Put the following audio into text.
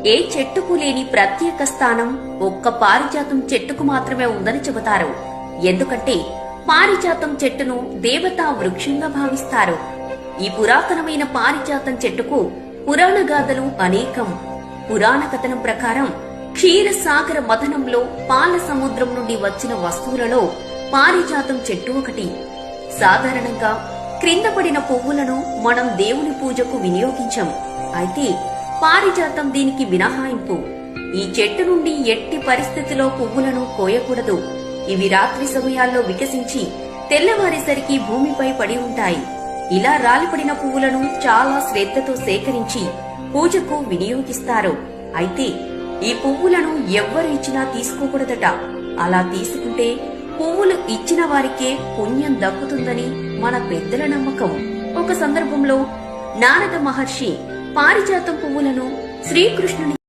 ఏ చెట్టుకు లేని ప్రత్యేక స్థానం ఒక్క పారిజాతం చెట్టుకు మాత్రమే ఉందని చెబుతారు. ఎందుకంటే పారిజాతం చెట్టును దేవతా వృక్షంగా భావిస్తారు. ఈ పురాతనమైన పారిజాతం చెట్టుకు పురాణ గాథలు అనేకం. పురాణ కథనం ప్రకారం క్షీరసాగర మథనంలో పాల సముద్రం నుండి వచ్చిన వస్తువులలో పారిజాతం చెట్టు ఒకటి. సాధారణంగా క్రింద పడిన పువ్వులను మనం దేవుని పూజకు వినియోగించం. అయితే పారిజాతం దీనికి మినహాయింపు. ఈ చెట్టు నుండి ఎట్టి పరిస్థితిలో పువ్వులను కోయకూడదు. ఇవి రాత్రి సమయాల్లో వికసించి తెల్లవారేసరికి భూమిపై పడి ఉంటాయి. ఇలా రాలిపడిన పువ్వులను చాలా శ్రద్ధతో సేకరించి పూజకు వినియోగిస్తారు. అయితే ఈ పువ్వులను ఎవ్వరు ఇచ్చినా తీసుకోకూడదట. అలా తీసుకుంటే పువ్వులు ఇచ్చిన వారికే పుణ్యం దక్కుతుందని మన పెద్దల నమ్మకం. ఒక సందర్భంలో నారద మహర్షి పారిజాతం పువ్వులను శ్రీకృష్ణుని